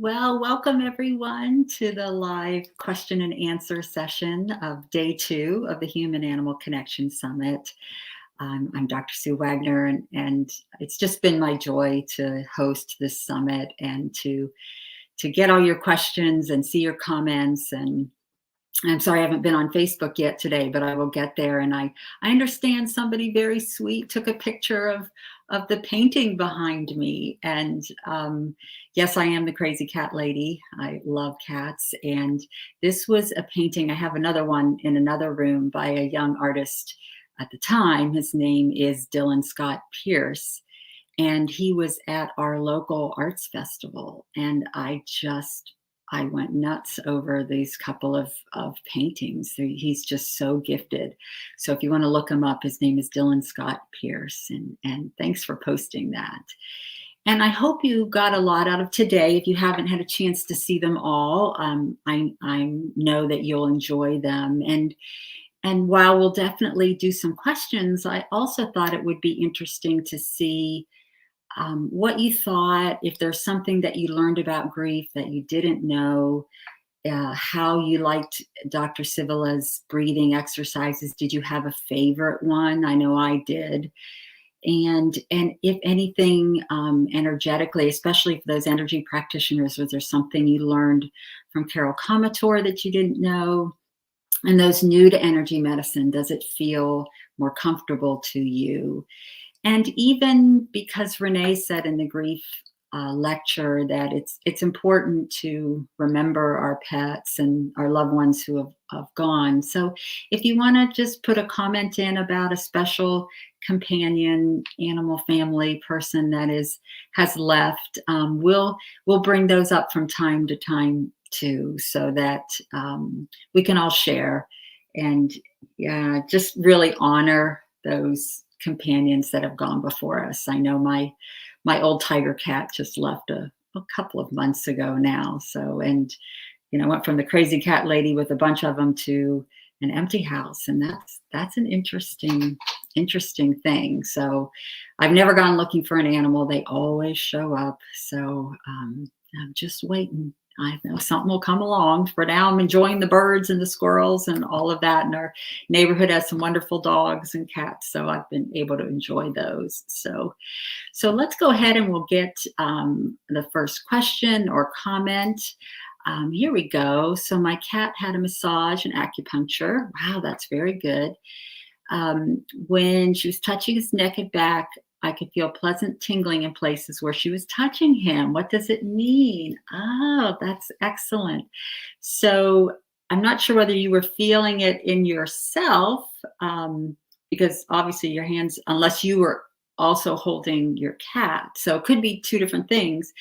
Well, welcome everyone to the live question and answer session of day 2 of the Human Animal Connection Summit. I'm Dr. Sue Wagner, and it's just been my joy to host this summit and to get all your questions and see your comments. And I'm sorry I haven't been on Facebook yet today, but I will get there. And I understand somebody very sweet took a picture of the painting behind me. And yes, I am the crazy cat lady. I love cats. And this was a painting. I have another one in another room by a young artist at the time. His name is Dylan Scott Pierce. And he was at our local arts festival. And I went nuts over these couple of paintings. He's just so gifted. So if you want to look him up, his name is Dylan Scott Pierce. And thanks for posting that. And I hope you got a lot out of today. If you haven't had a chance to see them all, I know that you'll enjoy them. And while we'll definitely do some questions, I also thought it would be interesting to see what you thought, if there's something that you learned about grief that you didn't know, how you liked Dr. Sivila's breathing exercises. Did you have a favorite one? I know I did. And if anything, energetically, especially for those energy practitioners, was there something you learned from Carol Comator that you didn't know? And those new to energy medicine, does it feel more comfortable to you? And even because Renee said in the grief lecture that it's important to remember our pets and our loved ones who have gone. So if you want to just put a comment in about a special companion animal family person that has left, we'll bring those up from time to time too, so that we can all share and just really honor those companions that have gone before us. I know my old tiger cat just left a couple of months ago now. So, and went from the crazy cat lady with a bunch of them to an empty house, and that's an interesting thing. So, I've never gone looking for an animal; they always show up. So, I'm just waiting. I know something will come along. For now, I'm enjoying the birds and the squirrels and all of that. And our neighborhood has some wonderful dogs and cats, so I've been able to enjoy those. So let's go ahead and we'll get the first question or comment. Here we go. So my cat had a massage and acupuncture. Wow, that's very good. When she was touching his neck and back, I could feel pleasant tingling in places where she was touching him. What does it mean? Oh, that's excellent. So I'm not sure whether you were feeling it in yourself, because obviously your hands, unless you were also holding your cat. So it could be two different things,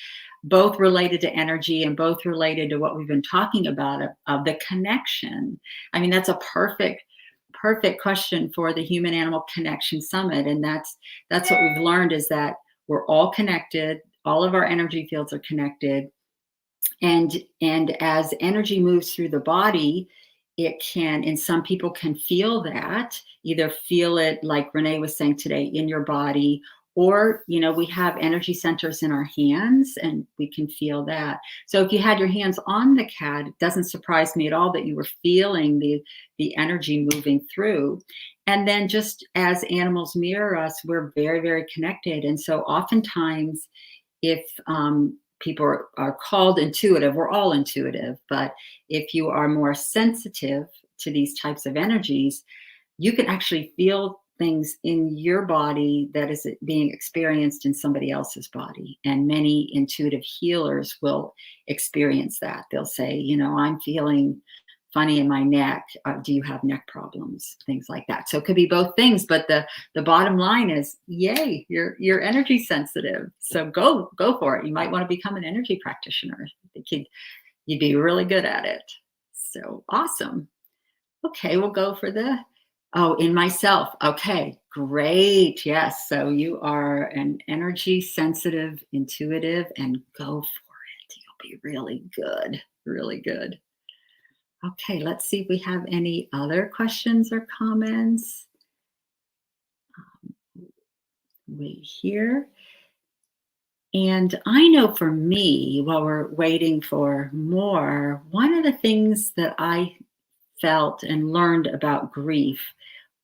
both related to energy and both related to what we've been talking about of the connection. I mean, that's a perfect question for the Human Animal Connection Summit. And that's what we've learned, is that we're all connected. All of our energy fields are connected. And as energy moves through the body, it can, and some people can feel that, either feel it like Renee was saying today in your body, or, we have energy centers in our hands and we can feel that. So if you had your hands on the cat, it doesn't surprise me at all that you were feeling the energy moving through. And then just as animals mirror us, we're very, very connected. And so oftentimes if people are called intuitive, we're all intuitive, but if you are more sensitive to these types of energies, you can actually feel things in your body that is being experienced in somebody else's body. And many intuitive healers will experience that. They'll say, I'm feeling funny in my neck. Do you have neck problems? Things like that. So it could be both things, but the bottom line is, yay, you're energy sensitive. So go for it. You might want to become an energy practitioner. I think you'd be really good at it. So awesome. Okay, we'll go for in myself. Okay, great. Yes. So you are an energy sensitive, intuitive, and go for it. You'll be really good. Really good. Okay, let's see if we have any other questions or comments. Wait here. And I know for me, while we're waiting for more, one of the things that I felt and learned about grief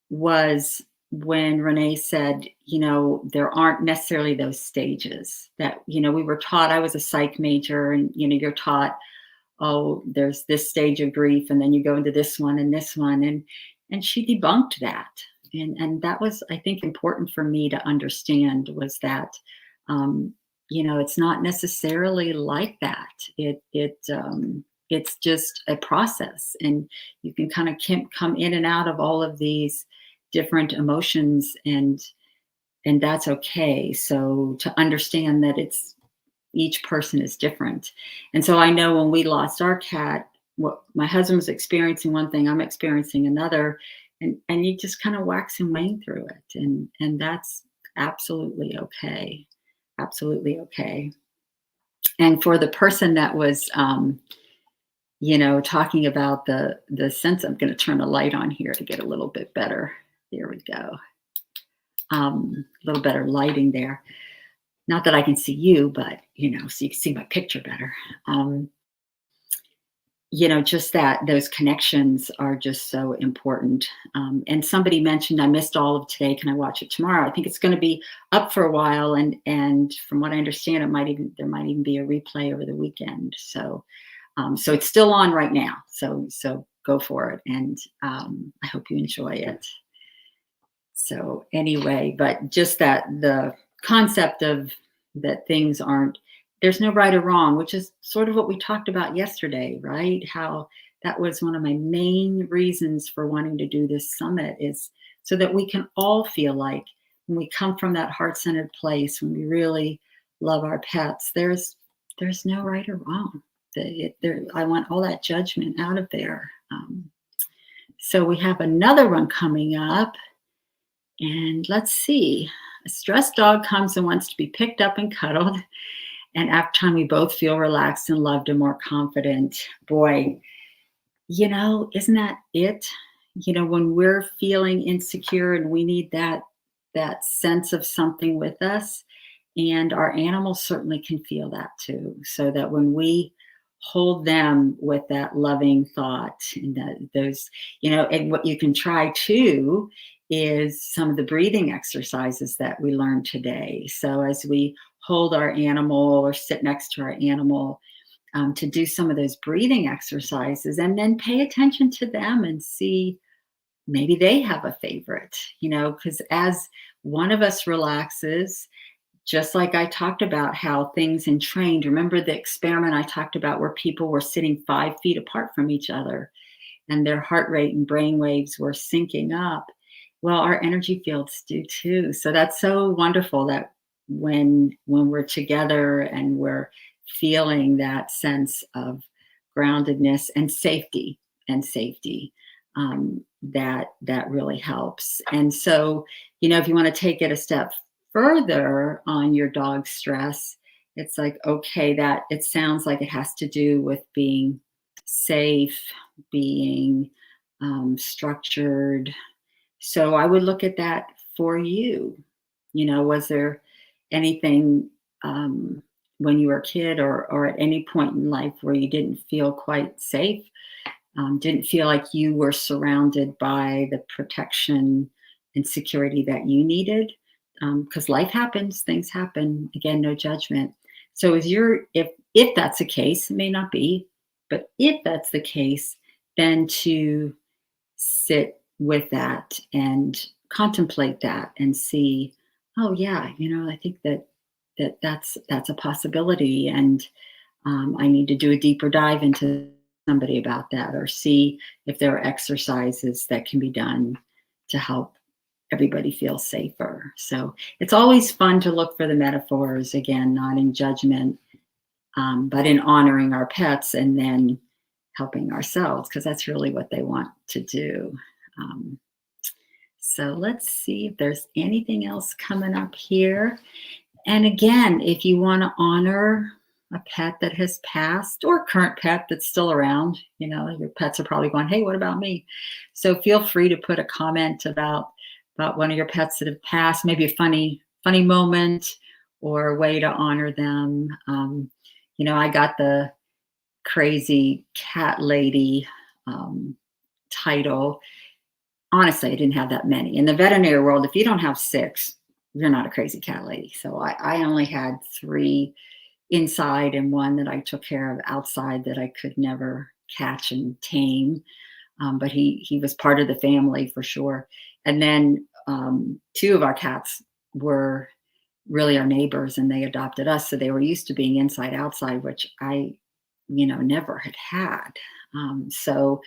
was when Renee said, there aren't necessarily those stages that, we were taught. I was a psych major, and, you're taught, oh, there's this stage of grief, and then you go into this one and this one. And she debunked that. And that was, I think, important for me to understand was that, um, it's not necessarily like that. It's just a process, and you can kind of come in and out of all of these different emotions, and that's okay. So to understand that it's each person is different. And so I know when we lost our cat, what my husband was experiencing one thing, I'm experiencing another, and you just kind of wax and wane through it, and that's absolutely okay, absolutely okay. And for the person that was, talking about the sense, I'm going to turn a light on here to get a little bit better. There we go. A little better lighting there. Not that I can see you, but so you can see my picture better. Um, just that those connections are just so important. And somebody mentioned I missed all of today. Can I watch it tomorrow? I think it's going to be up for a while, and from what I understand, there might even be a replay over the weekend. So it's still on right now. So go for it, and I hope you enjoy it. So anyway, but just that the concept of that things aren't, there's no right or wrong, which is sort of what we talked about yesterday, right? How that was one of my main reasons for wanting to do this summit, is so that we can all feel like when we come from that heart-centered place, when we really love our pets, there's no right or wrong. I want all that judgment out of there. So we have another one coming up. And let's see. A stressed dog comes and wants to be picked up and cuddled. And after time, we both feel relaxed and loved and more confident. Boy, isn't that it? When we're feeling insecure and we need that sense of something with us, and our animals certainly can feel that too. So that when we hold them with that loving thought, and and what you can try too is some of the breathing exercises that we learned today. So as we hold our animal or sit next to our animal, to do some of those breathing exercises, and then pay attention to them and see maybe they have a favorite, because as one of us relaxes, just like I talked about how things entrained, remember the experiment I talked about where people were sitting 5 feet apart from each other and their heart rate and brain waves were syncing up. Well, our energy fields do too. So that's so wonderful that when we're together and we're feeling that sense of groundedness and safety, that really helps. And so, if you want to take it a step further on your dog's stress, it's like, okay, that it sounds like it has to do with being safe, being structured. So I would look at that for you. Was there anything when you were a kid or at any point in life where you didn't feel quite safe, didn't feel like you were surrounded by the protection and security that you needed? Because life happens, things happen. Again, no judgment. So if that's the case, it may not be, but if that's the case, then to sit with that and contemplate that and see, oh yeah, I think that's a possibility, and I need to do a deeper dive into somebody about that, or see if there are exercises that can be done to help everybody feel safer. So it's always fun to look for the metaphors, again, not in judgment, but in honoring our pets and then helping ourselves, because that's really what they want to do. Um, so let's see if there's anything else coming up here. And again, if you want to honor a pet that has passed or a current pet that's still around, your pets are probably going, hey, what about me? So feel free to put a comment about one of your pets that have passed, maybe a funny moment, or a way to honor them. I got the crazy cat lady title. Honestly, I didn't have that many. In the veterinary world, if you don't have 6, you're not a crazy cat lady. So I only had 3 inside and 1 that I took care of outside that I could never catch and tame. But he was part of the family for sure. And then 2 of our cats were really our neighbors, and they adopted us. So they were used to being inside outside, which I, never had had. So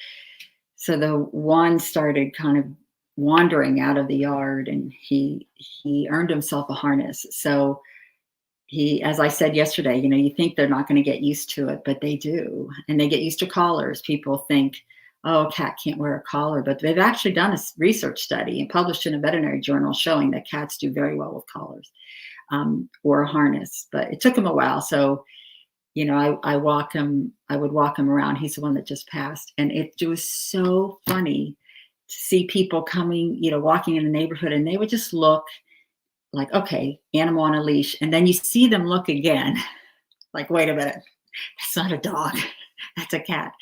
the one started kind of wandering out of the yard, and he earned himself a harness. So as I said yesterday, you think they're not going to get used to it, but they do. And they get used to collars. People think, oh, a cat can't wear a collar, but they've actually done a research study and published in a veterinary journal showing that cats do very well with collars, or a harness. But it took him a while. So, I would walk him around. He's the one that just passed. And it was so funny to see people coming, walking in the neighborhood, and they would just look like, okay, animal on a leash. And then you see them look again, like, wait a minute, that's not a dog, that's a cat.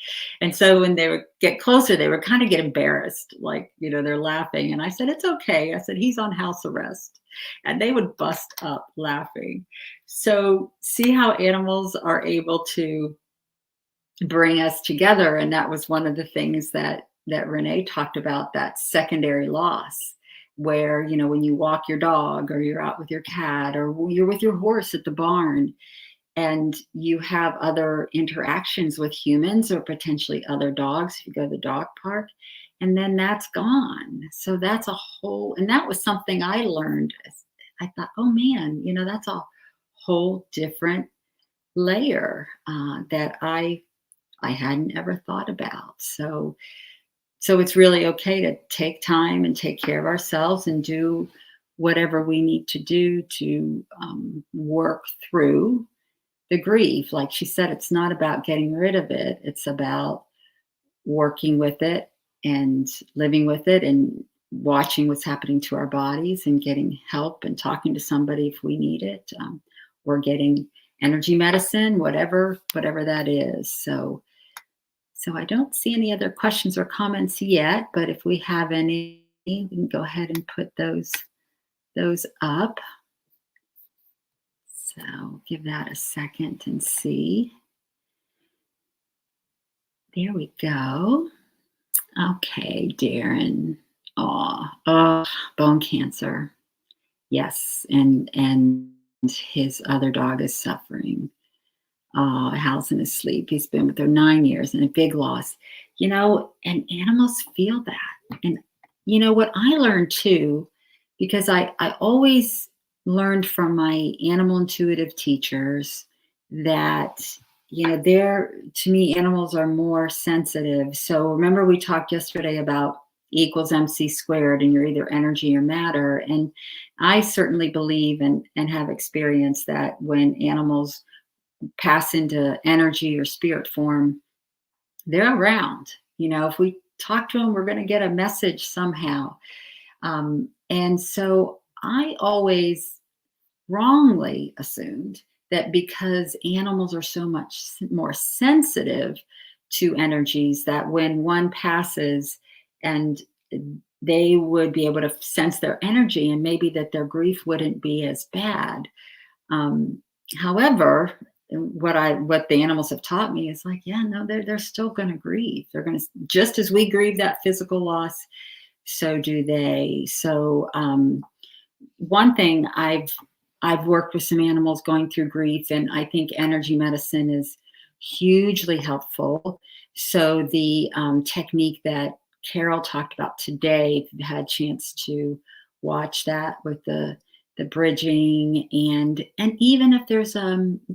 And so when they would get closer, they would kind of get embarrassed, like, they're laughing. And I said, it's okay. I said, he's on house arrest. And they would bust up laughing. So see how animals are able to bring us together. And that was one of the things that Renee talked about, that secondary loss, where, when you walk your dog, or you're out with your cat, or you're with your horse at the barn, and you have other interactions with humans or potentially other dogs if you go to the dog park, and then that's gone. So that's a whole, and that was something I learned. I thought, oh man, that's a whole different layer that I hadn't ever thought about. So it's really okay to take time and take care of ourselves and do whatever we need to do to work through the grief. Like she said, it's not about getting rid of it. It's about working with it and living with it and watching what's happening to our bodies and getting help and talking to somebody if we need it, or getting energy medicine, whatever that is. So I don't see any other questions or comments yet, but if we have any, we can go ahead and put those up. So give that a second and see. There we go. Okay, Darren. Oh, bone cancer. Yes, and his other dog is suffering. Hal's in his sleep. He's been with her 9 years, and a big loss. And animals feel that. And what I learned too, because I always learned from my animal intuitive teachers that, to me, animals are more sensitive. So remember we talked yesterday about E equals MC squared, and you're either energy or matter. And I certainly believe and have experienced that when animals pass into energy or spirit form, they're around. If we talk to them, we're going to get a message somehow. And so I always wrongly assumed that because animals are so much more sensitive to energies, that when one passes, and they would be able to sense their energy, and maybe that their grief wouldn't be as bad. However, what the animals have taught me is like, yeah, no, they're still going to grieve. They're going to, just as we grieve that physical loss, so do they. So one thing, I've worked with some animals going through grief, and I think energy medicine is hugely helpful. So the technique that Carol talked about today, if you've had a chance to watch that with the bridging, and even if there's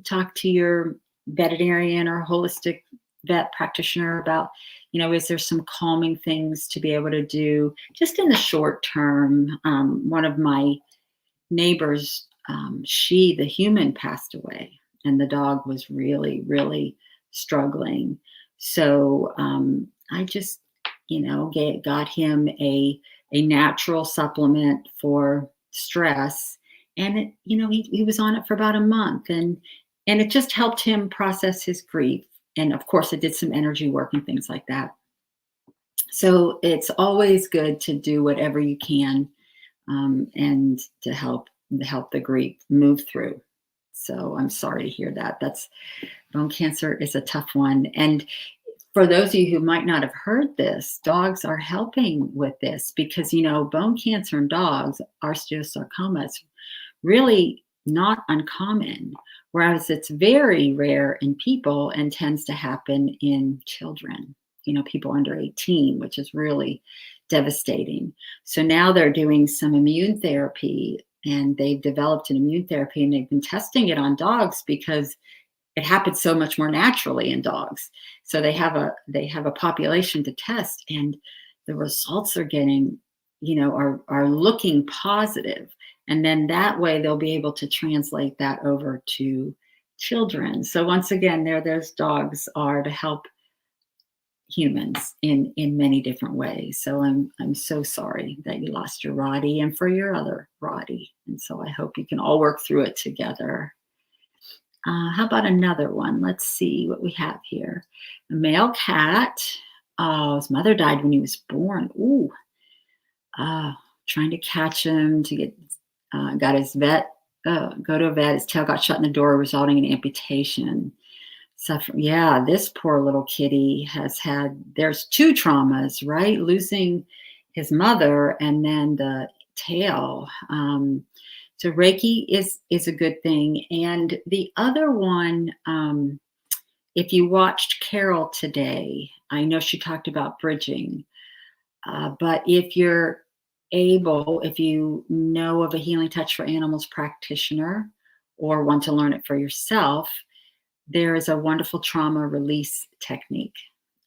talk to your veterinarian or holistic vet practitioner about, is there some calming things to be able to do just in the short term. One of my neighbors, the human passed away, and the dog was really, really struggling. So I just, got him a natural supplement for stress, And he was on it for about a month, and it just helped him process his grief. And of course, it did some energy work and things like that. So it's always good to do whatever you can, and to help the grief move through. So I'm sorry to hear that. That's Bone cancer is a tough one. And for those of you who might not have heard this, dogs are helping with this because, bone cancer in dogs, osteosarcoma, it's really not uncommon, whereas it's very rare in people and tends to happen in children, people under 18, which is really devastating. So now they're doing some immune therapy, and they've developed an immune therapy, and they've been testing it on dogs because it happens so much more naturally in dogs. So they have a population to test, and the results they're getting, are looking positive. And then that way they'll be able to translate that over to children. So once again, those dogs are to help humans in many different ways. So I'm so sorry that you lost your Roddy, and for your other Roddy. And so I hope you can all work through it together. How about another one? Let's see what we have here. A male cat. Oh, his mother died when he was born. Ooh. Trying to catch him to get, got his vet, go to a vet. His tail got shut in the door, resulting in amputation. Suffer. Yeah, this poor little kitty there's two traumas, right? Losing his mother and then the tail. So Reiki is a good thing. And the other one, if you watched Carol today, I know she talked about bridging, but if you're able, if you know of a healing touch for animals practitioner or want to learn it for yourself, there is a wonderful trauma release technique,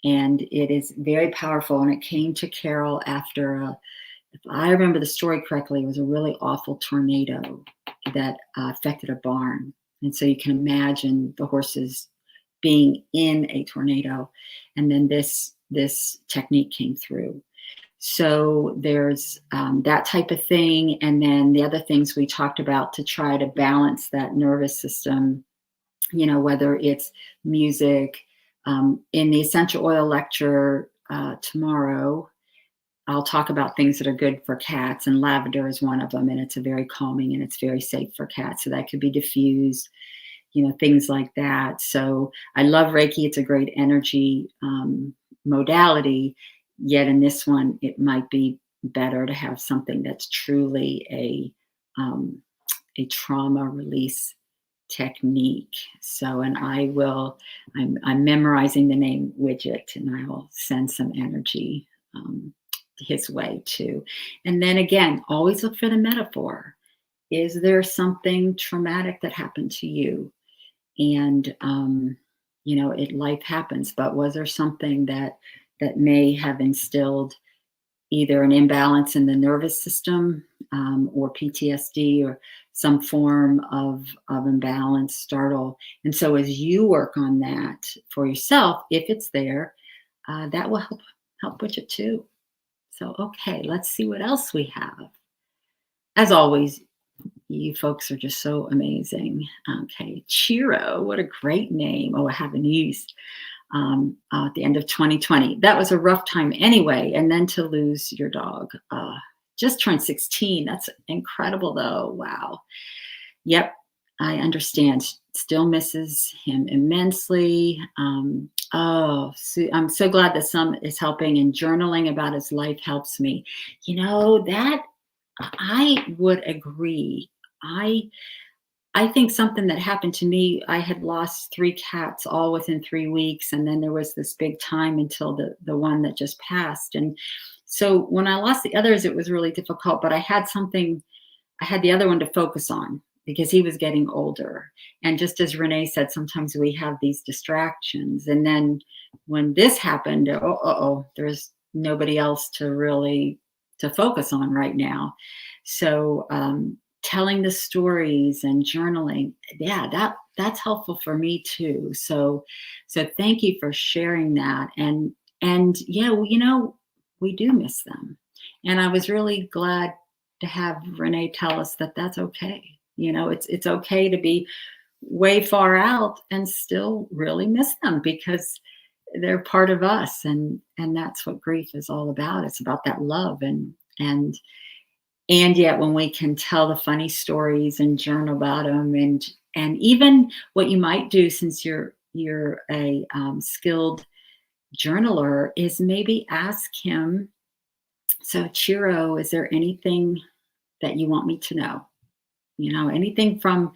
and it is very powerful. And it came to Carol after if I remember the story correctly, it was a really awful tornado that affected a barn. And so you can imagine the horses being in a tornado. And then this technique came through. So there's that type of thing. And then the other things we talked about to try to balance that nervous system, whether it's music. In the essential oil lecture tomorrow, I'll talk about things that are good for cats, and lavender is one of them, and it's a very calming and it's very safe for cats. So that could be diffused, things like that. So I love Reiki. It's a great energy modality. Yet in this one, it might be better to have something that's truly a trauma release technique. So, and I'm memorizing the name Widget, and I will send some energy his way too. And then again, always look for the metaphor. Is there something traumatic that happened to you? And life happens, but was there something that may have instilled either an imbalance in the nervous system, or PTSD, or some form of imbalance, startle? And so as you work on that for yourself, if it's there, that will help with it too. So, okay, let's see what else we have. As always, you folks are just so amazing. Okay, Chiro, what a great name. Oh, I have a niece. At the end of 2020. That was a rough time anyway. And then to lose your dog, just turned 16. That's incredible though. Wow. Yep. I understand. Still misses him immensely. I'm so glad that some is helping, and journaling about his life helps me. That I would agree. I think something that happened to me, I had lost 3 cats all within 3 weeks. And then there was this big time until the one that just passed. And so when I lost the others, it was really difficult, but I had the other one to focus on because he was getting older. And just as Renee said, sometimes we have these distractions. And then when this happened, there's nobody else to focus on right now. So, telling the stories and journaling, yeah, that's helpful for me too. So thank you for sharing that. And yeah, we do miss them. And I was really glad to have Renee tell us that that's okay. It's okay to be way far out and still really miss them because they're part of us, and that's what grief is all about. It's about that love, and yet when we can tell the funny stories and journal about them, and even what you might do, since you're a skilled journaler, is maybe ask him, so Chiro, is there anything that you want me to know? Anything from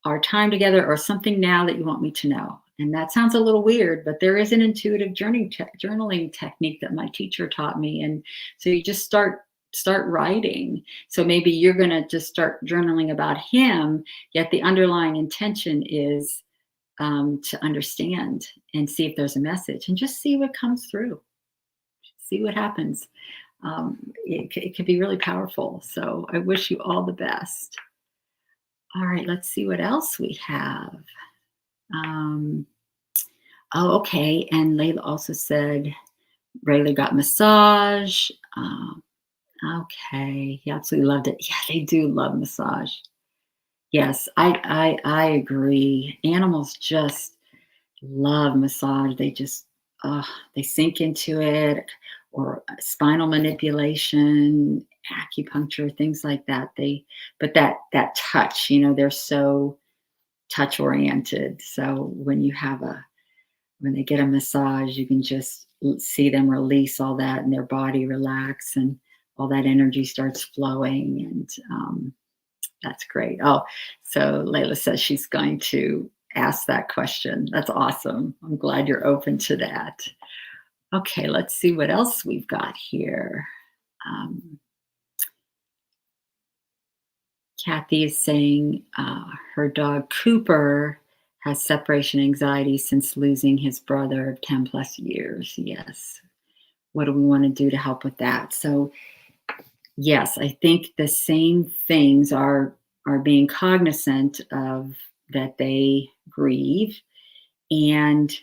our time together, or something now that you want me to know? And that sounds a little weird, but there is an intuitive journaling technique that my teacher taught me. And so you just start writing. So maybe you're going to just start journaling about him, yet the underlying intention is to understand and see if there's a message, and just see what comes through, see what happens. It can be really powerful. So I wish you all the best. All right, let's see what else we have. Oh, okay. And Layla also said Rayla got massage. Okay, he absolutely loved it. Yeah, they do love massage. Yes, I agree. Animals just love massage. They just they sink into it, or spinal manipulation, acupuncture, things like that. But that touch, they're so touch oriented. So when they get a massage, you can just see them release all that, and their body relax, and all that energy starts flowing, and that's great. Oh, so Layla says she's going to ask that question. That's awesome. I'm glad you're open to that. Okay, let's see what else we've got here. Kathy is saying her dog Cooper has separation anxiety since losing his brother of 10 plus years. Yes. What do we want to do to help with that? So, yes, I think the same things are being cognizant of, that they grieve, and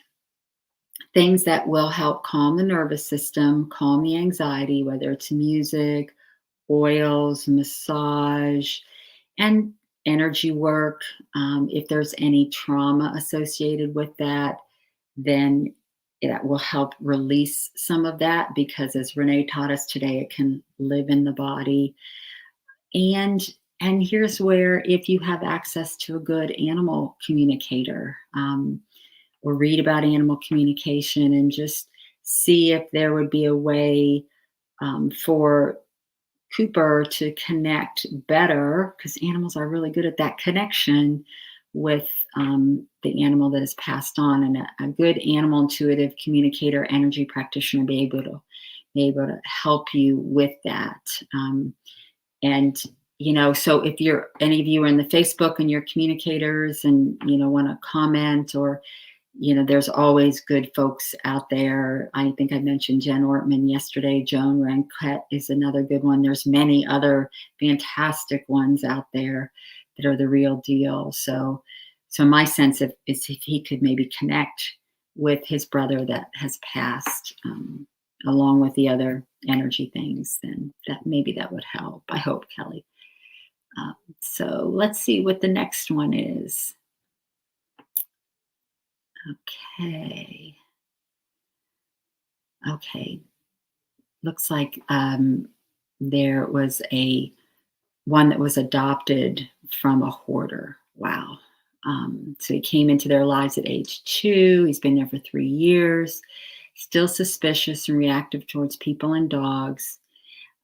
things that will help calm the nervous system, calm the anxiety, whether it's music, oils, massage, and energy work. If there's any trauma associated with that, then that will help release some of that, because as Renee taught us today, it can live in the body. And here's where, if you have access to a good animal communicator, or read about animal communication, and just see if there would be a way for Cooper to connect better, because animals are really good at that connection with the animal that has passed on, and a good animal intuitive communicator, energy practitioner, be able to help you with that. And so if any of you are in the Facebook and you're communicators, and want to comment, or there's always good folks out there. I think I mentioned Jen Ortman yesterday. Joan Ranquette is another good one. There's many other fantastic ones out there that are the real deal. So my sense is if he could maybe connect with his brother that has passed, along with the other energy things, then that would help. I hope, Kelly. So let's see what the next one is. Okay. Looks like there was one that was adopted from a hoarder. Wow. So he came into their lives at age 2. He's been there for 3 years. Still suspicious and reactive towards people and dogs.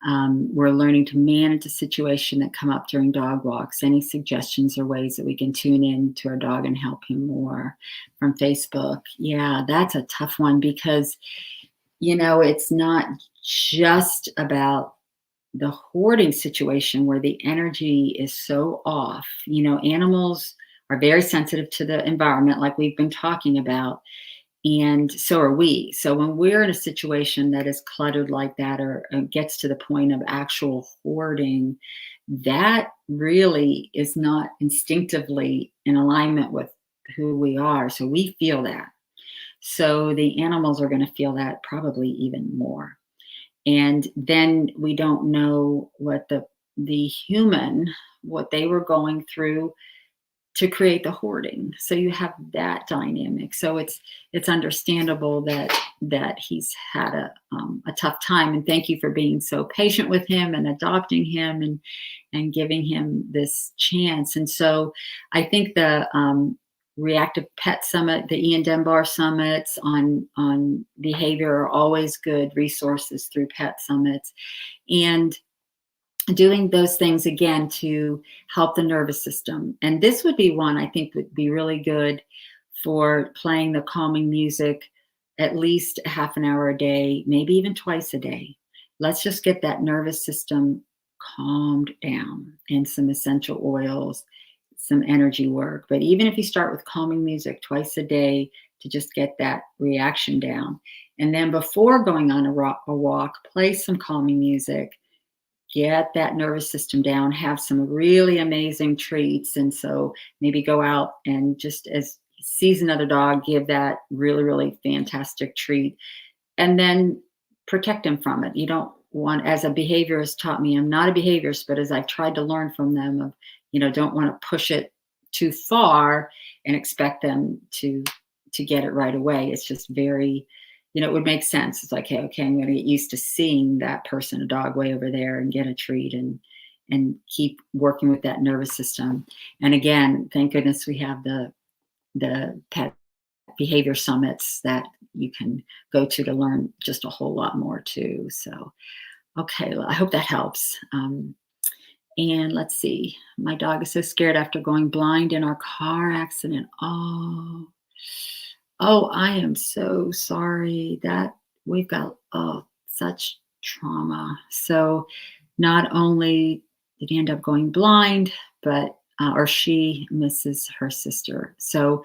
We're learning to manage a situation that come up during dog walks. Any suggestions or ways that we can tune in to our dog and help him more? From Facebook. Yeah, that's a tough one, because, it's not just about the hoarding situation where the energy is so off. Animals are very sensitive to the environment, like we've been talking about. And so are we. So when we're in a situation that is cluttered like that, or gets to the point of actual hoarding, that really is not instinctively in alignment with who we are. So we feel that. So the animals are going to feel that probably even more. And then we don't know what the human, what they were going through to create the hoarding. So you have that dynamic. So it's understandable that he's had a tough time. And thank you for being so patient with him and adopting him and giving him this chance. And so I think the Reactive Pet Summit, the Ian Dunbar summits on behavior are always good resources through pet summits. And doing those things again to help the nervous system. And this would be one I think would be really good for playing the calming music at least a half an hour a day, maybe even twice a day. Let's just get that nervous system calmed down, and some essential oils, some energy work. But even if you start with calming music twice a day to just get that reaction down. And then before going on a walk, play some calming music, get that nervous system down, have some really amazing treats. And so maybe go out and just as he sees another dog, give that really, really fantastic treat, and then protect him from it. You don't want, as a behaviorist taught me, I'm not a behaviorist, but as I've tried to learn from them of, don't want to push it too far and expect them to get it right away. It's just very, it would make sense. It's like, hey, okay, I'm going to get used to seeing that person, a dog way over there, and get a treat and keep working with that nervous system. And again, thank goodness we have the pet behavior summits that you can go to learn just a whole lot more too. So, okay, well, I hope that helps. And let's see, my dog is so scared after going blind in our car accident. Oh, I am so sorry that we've got such trauma. So not only did he end up going blind, but or she misses her sister. So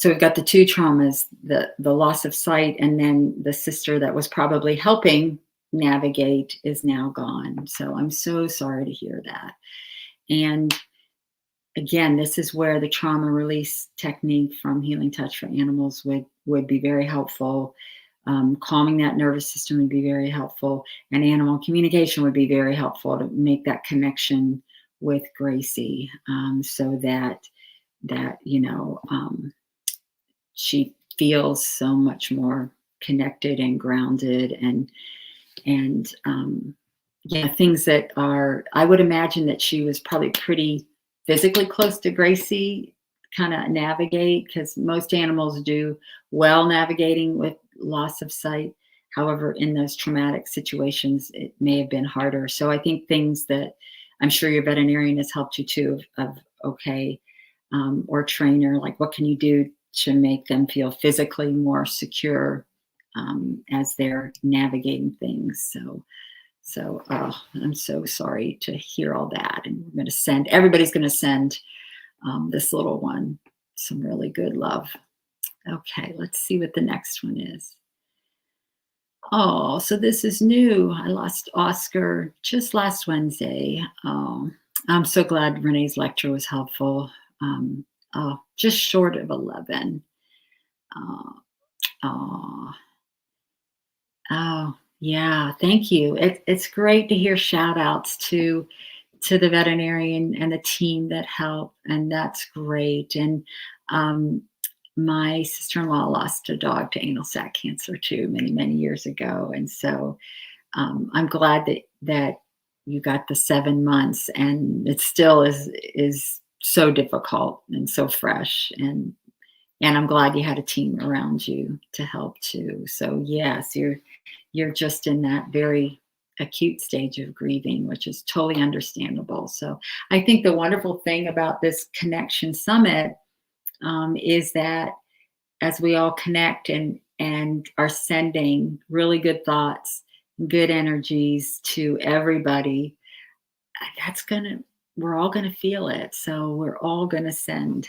we've got the two traumas, the loss of sight, and then the sister that was probably helping navigate is now gone. So I'm so sorry to hear that. And again, this is where the trauma release technique from Healing Touch for Animals would be very helpful. Calming that nervous system would be very helpful, and animal communication would be very helpful to make that connection with Gracie, so that she feels so much more connected and grounded, and things that are, I would imagine that she was probably pretty physically close to Gracie, kind of navigate, because most animals do well navigating with loss of sight. However, in those traumatic situations, it may have been harder. So I think things that I'm sure your veterinarian has helped you too, or trainer, like what can you do to make them feel physically more secure as they're navigating things. So I'm so sorry to hear all that. And everybody's going to send this little one some really good love. Okay, let's see what the next one is. Oh, so this is new. I lost Oscar just last Wednesday. Oh, I'm so glad Renee's lecture was helpful. Just short of 11. Oh, yeah. Thank you. It's great to hear shout outs to the veterinarian and the team that help. And that's great. And my sister-in-law lost a dog to anal sac cancer too, many, many years ago. And so I'm glad that you got the 7 months, and it still is so difficult and so fresh. And I'm glad you had a team around you to help too. So yes, you're just in that very acute stage of grieving, which is totally understandable. So I think the wonderful thing about this Connection Summit is that as we all connect and are sending really good thoughts, good energies to everybody, we're all gonna feel it. So we're all gonna send,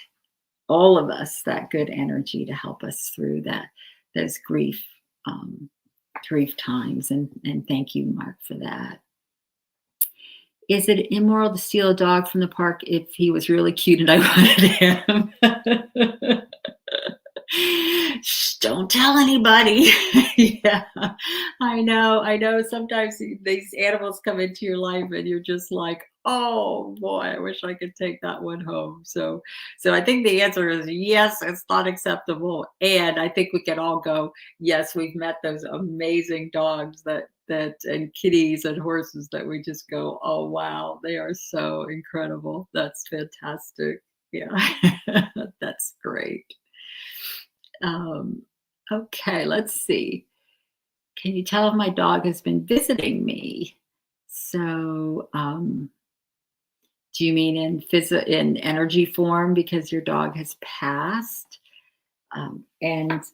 all of us, that good energy to help us through those grief times. And thank you, Mark, for that. Is it immoral to steal a dog from the park if he was really cute and I wanted him? Shh, don't tell anybody. Yeah, I know. Sometimes these animals come into your life, and you're just like, oh boy, I wish I could take that one home. So I think the answer is yes, it's not acceptable, and I think we can all go, yes, we've met those amazing dogs that and kitties and horses that we just go, oh wow, they are so incredible. That's fantastic. Yeah, that's great. Um, okay, let's see. Can you tell if my dog has been visiting me? So, do you mean in energy form because your dog has passed? And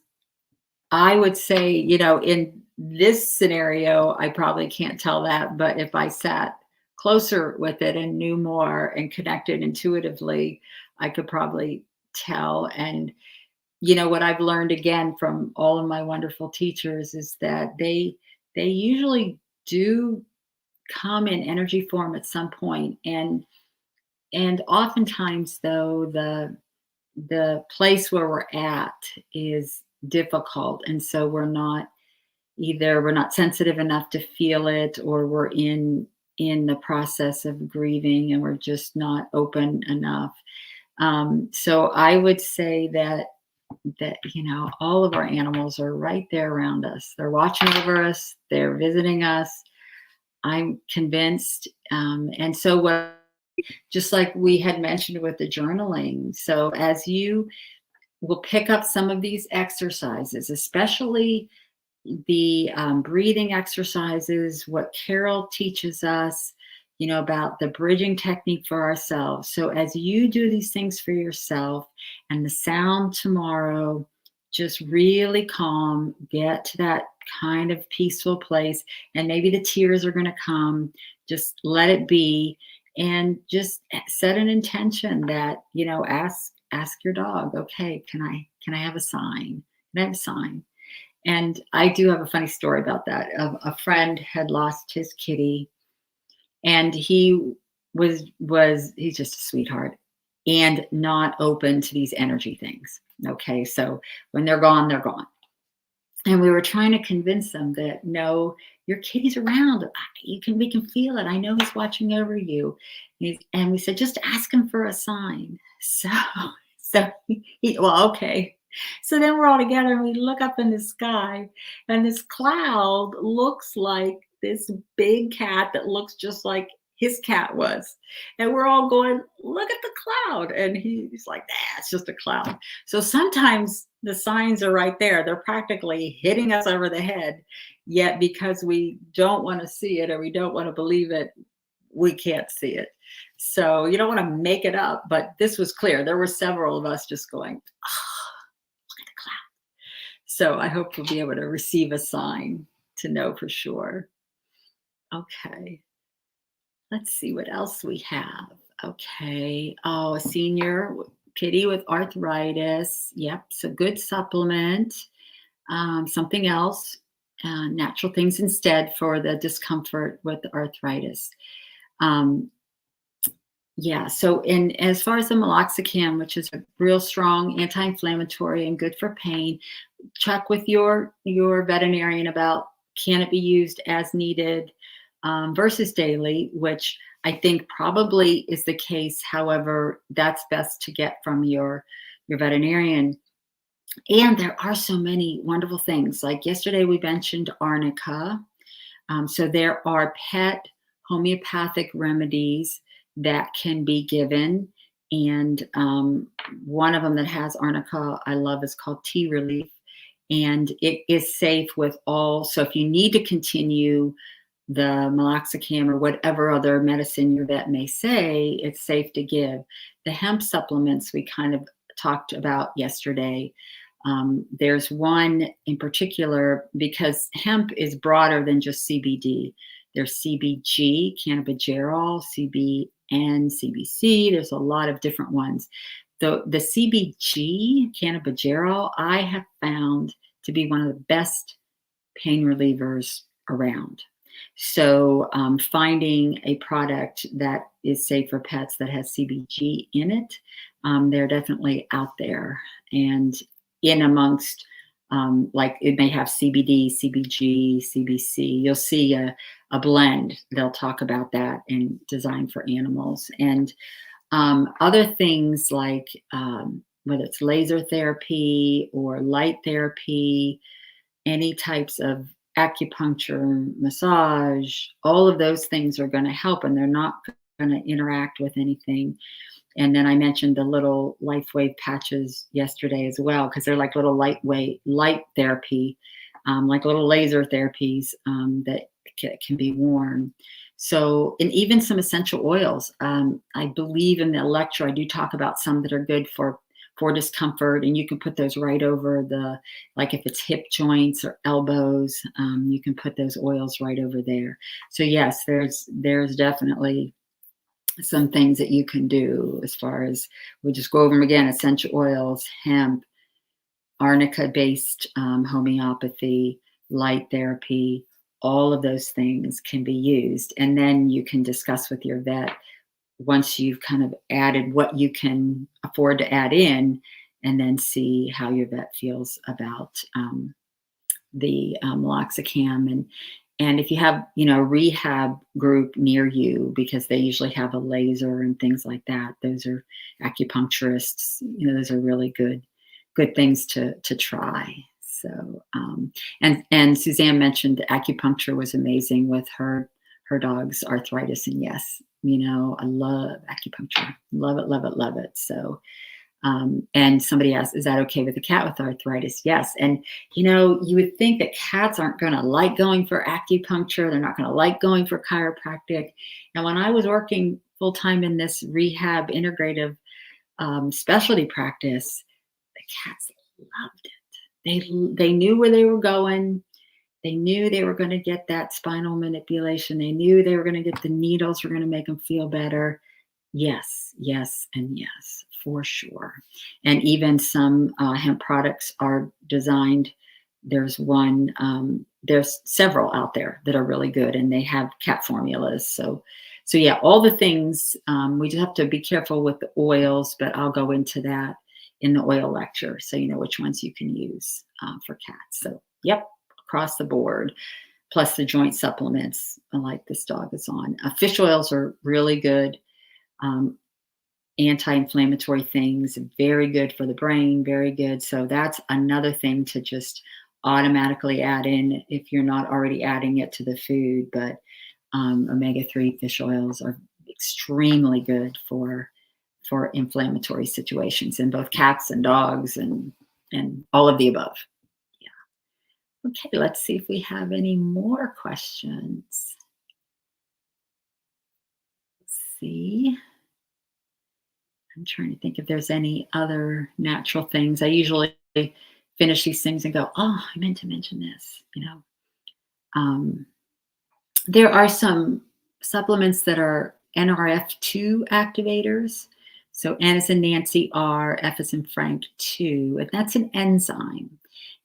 I would say, in this scenario, I probably can't tell that, but if I sat closer with it and knew more and connected intuitively, I could probably tell. And what I've learned again from all of my wonderful teachers is that they usually do come in energy form at some point, and oftentimes though the place where we're at is difficult, and so we're not sensitive enough to feel it, or we're in the process of grieving and we're just not open enough. So I would say that all of our animals are right there around us. They're watching over us, they're visiting us, I'm convinced. And so what, just like we had mentioned with the journaling, so as you will pick up some of these exercises, especially the breathing exercises, what Carol teaches us, about the bridging technique for ourselves. So as you do these things for yourself, and the sound tomorrow, just really calm, get to that kind of peaceful place, and maybe the tears are going to come. Just let it be, and just set an intention that, ask your dog, okay, can I have a sign? Can I have a sign? And I do have a funny story about that. A friend had lost his kitty, and he's just a sweetheart and not open to these energy things. Okay, so when they're gone, they're gone. And we were trying to convince them that no, your kitty's around. We can feel it. I know he's watching over you. And we said, just ask him for a sign. Well, okay. So then we're all together and we look up in the sky, and this cloud looks like this big cat that looks just like his cat was. And we're all going, look at the cloud. And he's like, nah, it's just a cloud. So sometimes the signs are right there. They're practically hitting us over the head. Yet because we don't want to see it, or we don't want to believe it, we can't see it. So you don't want to make it up, but this was clear. There were several of us just going, oh, look at the cloud. So I hope we'll be able to receive a sign to know for sure. Okay. Let's see what else we have. Okay. Oh, a senior kitty with arthritis. Yep. So good supplement. Something else. Natural things instead for the discomfort with the arthritis. Yeah. So, as far as the meloxicam, which is a real strong anti-inflammatory and good for pain, check with your veterinarian about, can it be used as needed versus daily, which I think probably is the case. However, that's best to get from your veterinarian. And there are so many wonderful things. Like yesterday, we mentioned arnica. So there are pet homeopathic remedies that can be given. And one of them that has arnica I love is called Tea Relief. And it is safe with all. So if you need to continue the meloxicam or whatever other medicine your vet may say, it's safe to give. The hemp supplements we kind of talked about yesterday. There's one in particular, because hemp is broader than just CBD. There's CBG, cannabigerol, CBN, CBC. There's a lot of different ones. The CBG, cannabigerol, I have found to be one of the best pain relievers around. So finding a product that is safe for pets that has CBG in it, they're definitely out there and in amongst Like it may have CBD, CBG, CBC. You'll see a blend. They'll talk about that and designed for animals. And other things like whether it's laser therapy or light therapy, any types of acupuncture, massage, all of those things are going to help, and they're not going to interact with anything. And then I mentioned the little LifeWave patches yesterday as well, because they're like little lightweight light therapy, like little laser therapies that can be worn. So, and even some essential oils. I believe in the lecture, I do talk about some that are good for discomfort, and you can put those right over the, like if it's hip joints or elbows, you can put those oils right over there. So yes, there's definitely some things that you can do as far as, we'll just go over them again: essential oils, hemp, arnica based homeopathy, light therapy. All of those things can be used, and then you can discuss with your vet once you've kind of added what you can afford to add in, and then see how your vet feels about the meloxicam. And if you have, rehab group near you, because they usually have a laser and things like that, those are acupuncturists, those are really good things to try. So and Suzanne mentioned acupuncture was amazing with her dog's arthritis, and yes, I love acupuncture, love it, love it, love it. So and somebody asked, is that okay with a cat with arthritis? Yes. And, you would think that cats aren't going to like going for acupuncture. They're not going to like going for chiropractic. And when I was working full time in this rehab integrative specialty practice, the cats loved it. They knew where they were going. They knew they were going to get that spinal manipulation. They knew they were going to get the needles were going to make them feel better. Yes, yes, and yes, for sure. And even some hemp products are designed. There's there's several out there that are really good, and they have cat formulas. So yeah, all the things. We just have to be careful with the oils, but I'll go into that in the oil lecture, so you know which ones you can use for cats. So yep, across the board. Plus the joint supplements, like this dog is on. Fish oils are really good. Anti-inflammatory things, very good for the brain, very good. So that's another thing to just automatically add in if you're not already adding it to the food. But omega-3 fish oils are extremely good for inflammatory situations in both cats and dogs and all of the above. Yeah. Okay, let's see if we have any more questions. Let's see. I'm trying to think if there's any other natural things. I usually finish these things and go, oh, I meant to mention this, There are some supplements that are NRF2 activators. So N is in Nancy, R, F is in Frank, 2, and that's an enzyme.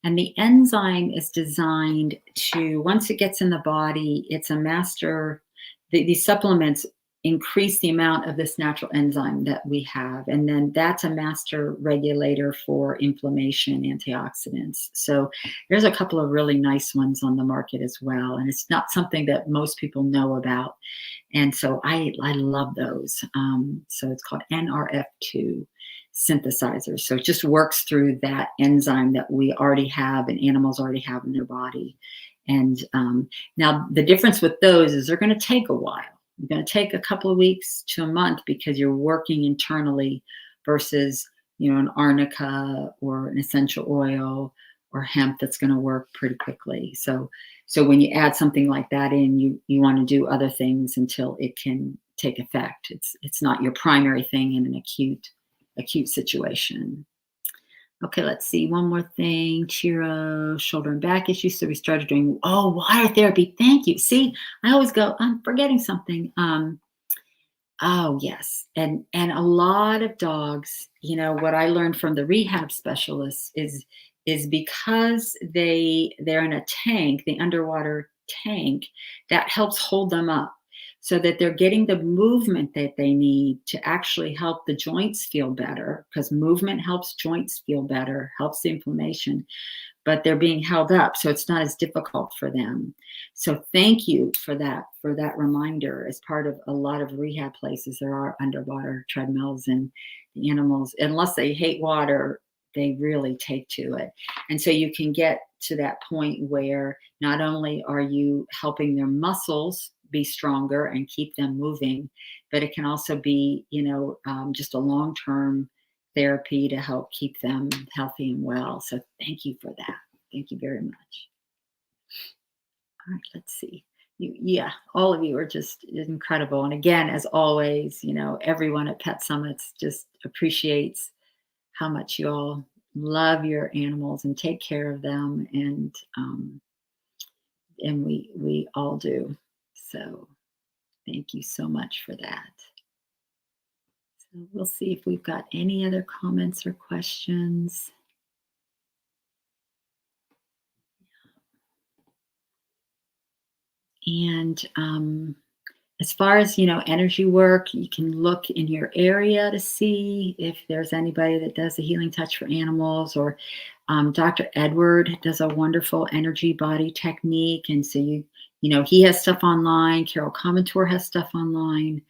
And the enzyme is designed to, once it gets in the body, it's a master, these supplements increase the amount of this natural enzyme that we have. And then that's a master regulator for inflammation, antioxidants. So there's a couple of really nice ones on the market as well. And it's not something that most people know about. And so I love those. So it's called NRF2 synthesizer. So it just works through that enzyme that we already have and animals already have in their body. And now the difference with those is they're going to take a while. You're going to take a couple of weeks to a month because you're working internally versus, an arnica or an essential oil or hemp that's going to work pretty quickly. So when you add something like that in, you want to do other things until it can take effect. It's not your primary thing in an acute situation. Okay, let's see. One more thing. Chiro, shoulder and back issues. So we started doing, water therapy. Thank you. See, I always go, I'm forgetting something. Oh, yes. And a lot of dogs, what I learned from the rehab specialists is because they're in a tank, the underwater tank, that helps hold them up so that they're getting the movement that they need to actually help the joints feel better, because movement helps joints feel better, helps the inflammation. but they're being held up, so it's not as difficult for them. So thank you for that reminder. As part of a lot of rehab places, there are underwater treadmills, and the animals, unless they hate water, they really take to it. And so you can get to that point where not only are you helping their muscles be stronger and keep them moving, but it can also be, just a long-term therapy to help keep them healthy and well. So thank you for that. Thank you very much. All right, let's see. Yeah, all of you are just incredible. And again, as always, everyone at Pet Summits just appreciates how much you all love your animals and take care of them, and we all do. So thank you so much for that. So we'll see if we've got any other comments or questions. And as far as energy work, you can look in your area to see if there's anybody that does a healing touch for animals, or Dr. Edward does a wonderful energy body technique, and so he has stuff online. Carol Commentor has stuff online.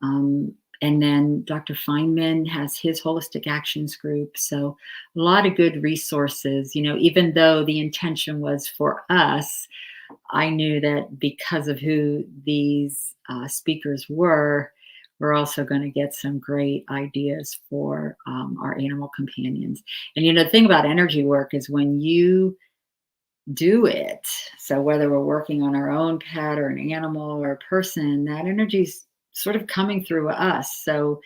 And then Dr. Feynman has his holistic actions group. So a lot of good resources, even though the intention was for us, I knew that because of who these speakers were, we're also going to get some great ideas for our animal companions. And the thing about energy work is when you do it, so whether we're working on our own pet or an animal or a person, that energy's sort of coming through us. So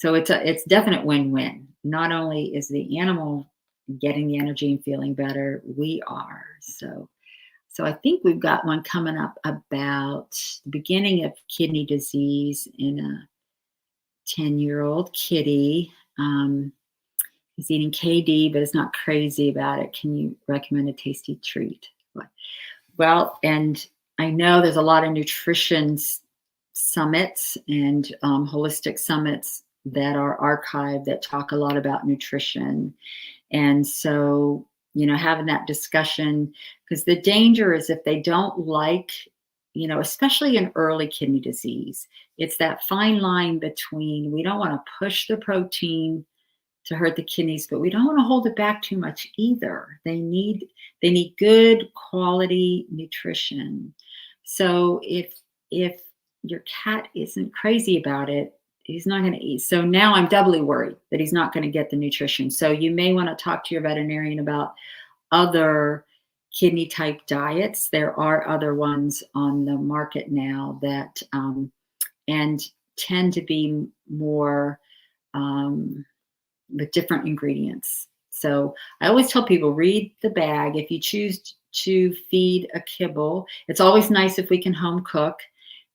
it's definite win-win. Not only is the animal getting the energy and feeling better, we are. So I think we've got one coming up about the beginning of kidney disease in a 10-year-old kitty. He's eating KD, but is not crazy about it. Can you recommend a tasty treat? Well, and I know there's a lot of nutrition summits and holistic summits that are archived that talk a lot about nutrition. And so, having that discussion, because the danger is if they don't like, especially in early kidney disease, it's that fine line between, we don't want to push the protein to hurt the kidneys, but we don't want to hold it back too much either. They need good quality nutrition. So if your cat isn't crazy about it, he's not going to eat. So now I'm doubly worried that he's not going to get the nutrition. So you may want to talk to your veterinarian about other kidney type diets. There are other ones on the market now that and tend to be more with different ingredients. So I always tell people, read the bag. If you choose to feed a kibble, it's always nice if we can home cook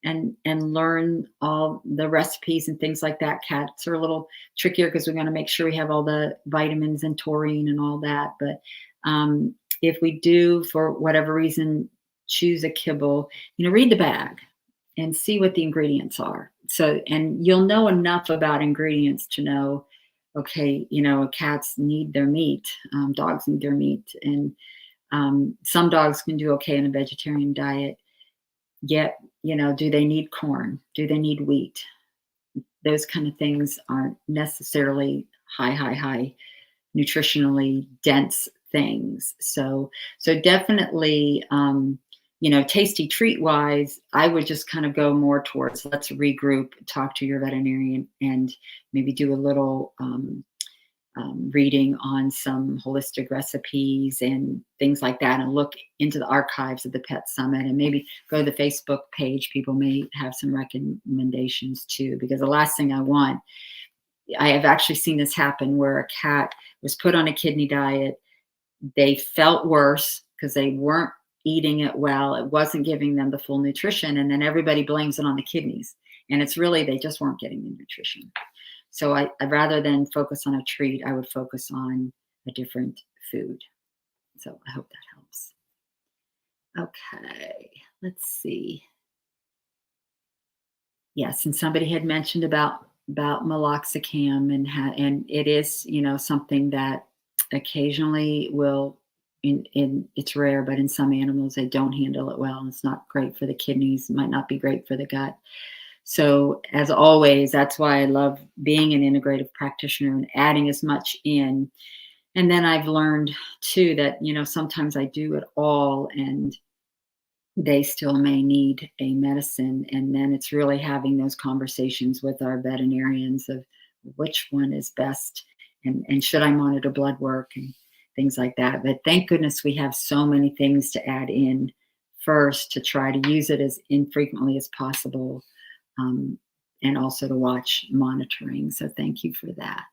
and learn all the recipes and things like that. Cats are a little trickier because we're going to make sure we have all the vitamins and taurine and all that. But if we do, for whatever reason, choose a kibble, read the bag and see what the ingredients are. So, and you'll know enough about ingredients to know, okay, cats need their meat, dogs need their meat, and some dogs can do okay in a vegetarian diet. Yet, do they need corn? Do they need wheat? Those kind of things aren't necessarily high nutritionally dense things. So definitely, tasty treat wise, I would just kind of go more towards, let's regroup, talk to your veterinarian, and maybe do a little reading on some holistic recipes and things like that, and look into the archives of the Pet Summit, and maybe go to the Facebook page. People may have some recommendations too, because the last thing I have actually seen this happen, where a cat was put on a kidney diet. They felt worse because they weren't eating it well. It wasn't giving them the full nutrition. And then everybody blames it on the kidneys. And it's really, they just weren't getting the nutrition. So I rather than focus on a treat, I would focus on a different food. So I hope that helps. Okay, let's see. Yes, and somebody had mentioned about meloxicam, and it is, something that occasionally will it's rare, but in some animals they don't handle it well, and it's not great for the kidneys. It might not be great for the gut. So as always, that's why I love being an integrative practitioner and adding as much in. And then I've learned too that, sometimes I do it all and they still may need a medicine. And then it's really having those conversations with our veterinarians of which one is best, and should I monitor blood work and things like that. But thank goodness we have so many things to add in first to try to use it as infrequently as possible, um, and also to watch monitoring. So thank you for that.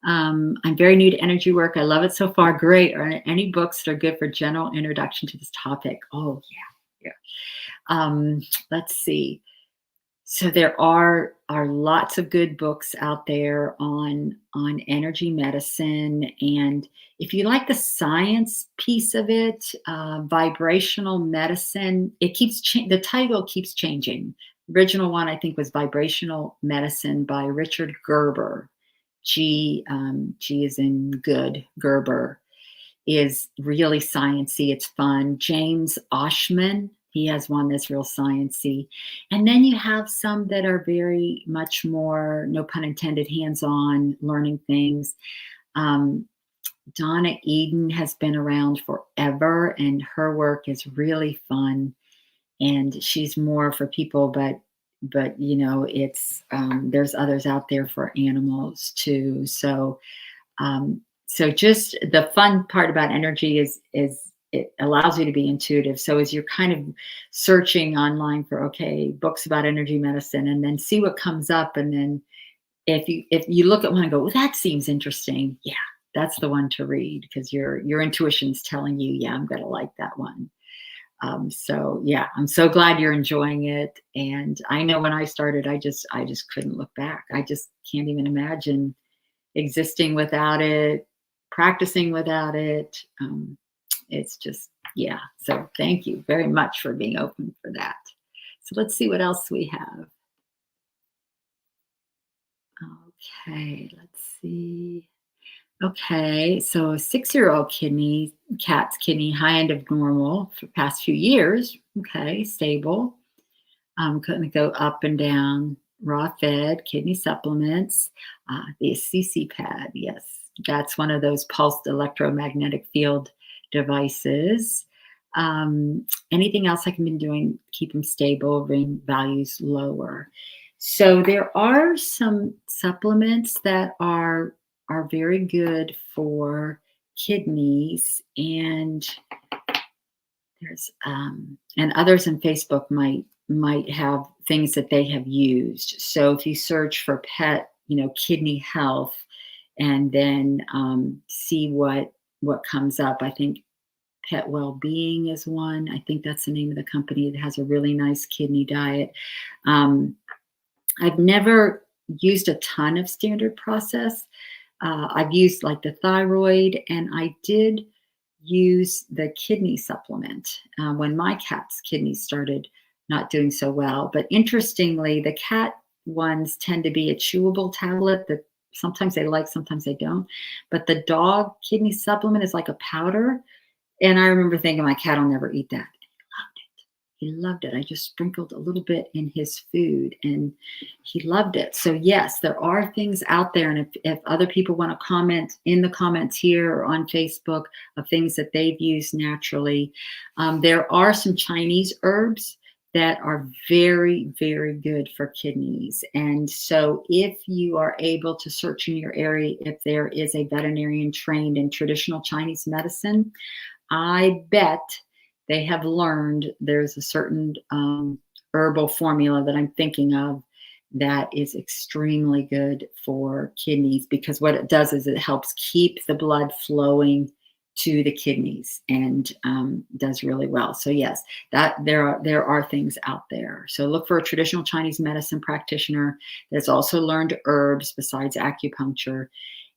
I'm very new to energy work. I love it so far. Great. Are there any books that are good for general introduction to this topic? Oh, yeah. Yeah. Let's see. So there are lots of good books out there on energy medicine, and if you like the science piece of it, vibrational medicine. The title keeps changing. The original one I think was Vibrational Medicine by Richard Gerber. G is in good. Gerber is really sciencey. It's fun. James Oshman, he has one that's real sciencey. And then you have some that are very much more, no pun intended, hands-on, learning things. Um, Donna Eden has been around forever, and her work is really fun. And she's more for people, but it's there's others out there for animals too. So just the fun part about energy is it allows you to be intuitive. So as you're kind of searching online for, okay, books about energy medicine, and then see what comes up, and then if you look at one and go, well, that seems interesting, yeah, that's the one to read, because your intuition's telling you, yeah, I'm gonna like that one. So yeah, I'm so glad you're enjoying it. And I know when I started, I just couldn't look back. I just can't even imagine existing without it, practicing without it. It's just, yeah. So thank you very much for being open for that. So let's see what else we have. Okay, let's see. Okay, so a 6-year-old cat's kidney, high end of normal for past few years. Okay, stable. Couldn't go up and down. Raw fed, kidney supplements, the CC pad. Yes, that's one of those pulsed electromagnetic field devices. Anything else I can be doing, keep them stable, ring values lower. So there are some supplements that are very good for kidneys, and there's and others in Facebook might have things that they have used. So if you search for pet, kidney health, and then see what comes up. I think Pet Well-Being is one. I think that's the name of the company that has a really nice kidney diet. I've never used a ton of standard process. I've used like the thyroid, and I did use the kidney supplement when my cat's kidneys started not doing so well. But interestingly, the cat ones tend to be a chewable tablet that sometimes they like, sometimes they don't. But the dog kidney supplement is like a powder. And I remember thinking, my cat will never eat that. He loved it. I just sprinkled a little bit in his food, and he loved it. So yes, there are things out there. And if other people want to comment in the comments here or on Facebook of things that they've used naturally, there are some Chinese herbs that are very, very good for kidneys. And so if you are able to search in your area, if there is a veterinarian trained in traditional Chinese medicine, I bet they have learned there's a certain herbal formula that I'm thinking of that is extremely good for kidneys, because what it does is it helps keep the blood flowing to the kidneys, and does really well. So yes, that there are things out there. So look for a traditional Chinese medicine practitioner that's also learned herbs besides acupuncture,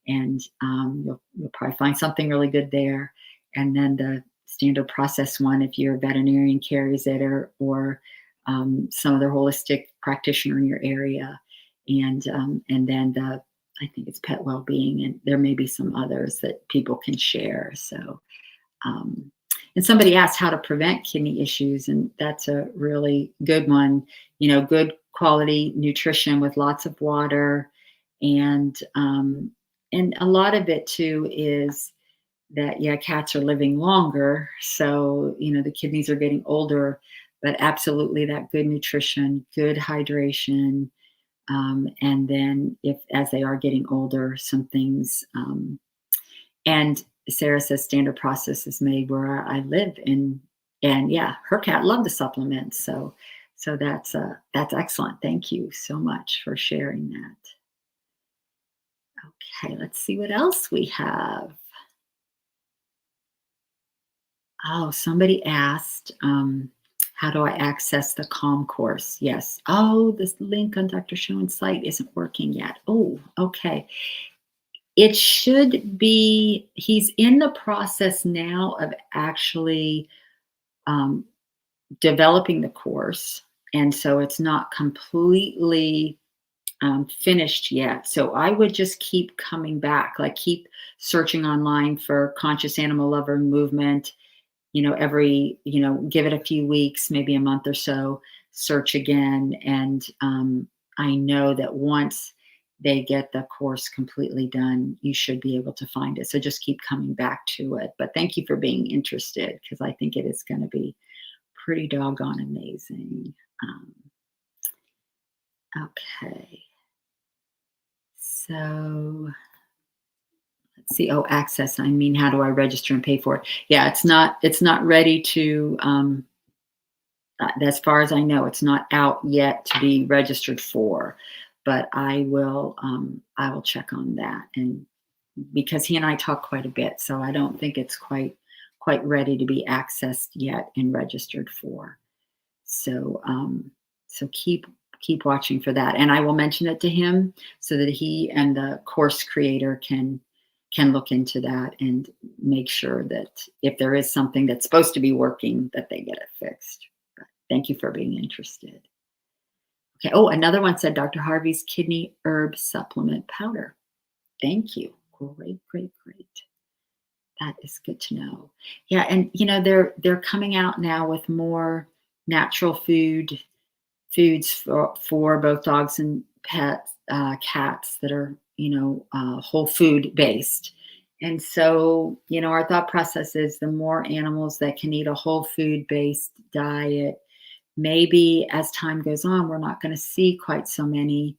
and you'll probably find something really good there. And then the standard process one, if your veterinarian carries it, or some other holistic practitioner in your area, and then I think it's Pet Well-Being, and there may be some others that people can share. So Um, and somebody asked how to prevent kidney issues, and that's a really good one. Good quality nutrition with lots of water, and a lot of it too is that, yeah, cats are living longer, so the kidneys are getting older, but absolutely that good nutrition, good hydration, and then if as they are getting older, some things. And Sarah says standard process is made where I live, and yeah, her cat loved the supplements. So that's excellent. Thank you so much for sharing that. Okay, let's see what else we have. Oh, somebody asked, how do I access the Calm course? Yes. Oh, this link on Dr. Schoen's site isn't working yet. Oh, okay. It should be, he's in the process now of actually um, developing the course. And so it's not completely finished yet. So I would just keep coming back, like keep searching online for conscious animal lover movement, every, give it a few weeks, maybe a month or so, search again. And I know that once they get the course completely done, you should be able to find it. So just keep coming back to it. But thank you for being interested, because I think it is going to be pretty doggone amazing. Um, okay. So let's see. Oh, access. I mean, how do I register and pay for it? Yeah, it's not ready to as far as I know, it's not out yet to be registered for, but I will check on that, and because he and I talk quite a bit, so I don't think it's quite ready to be accessed yet and registered for. So so keep watching for that, and I will mention it to him so that he and the course creator can look into that and make sure that if there is something that's supposed to be working, that they get it fixed. Thank you for being interested. Okay. Oh, another one said Dr. Harvey's kidney herb supplement powder. Thank you. Great, great, great. That is good to know. Yeah, and they're coming out now with more natural foods for both dogs and pets, cats that are whole food based. And so our thought process is the more animals that can eat a whole food based diet, maybe as time goes on, we're not going to see quite so many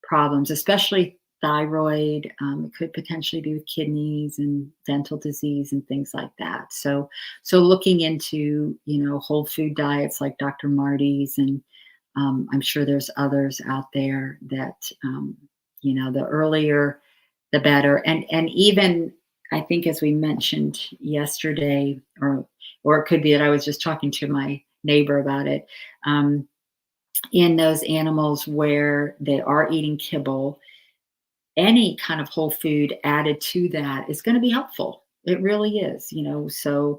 problems, especially thyroid. It could potentially be with kidneys and dental disease and things like that. So looking into whole food diets like Dr. Marty's, and I'm sure there's others out there that the earlier the better. And even I think, as we mentioned yesterday, or it could be that I was just talking to my neighbor about it, um, in those animals where they are eating kibble, any kind of whole food added to that is going to be helpful. It really is, so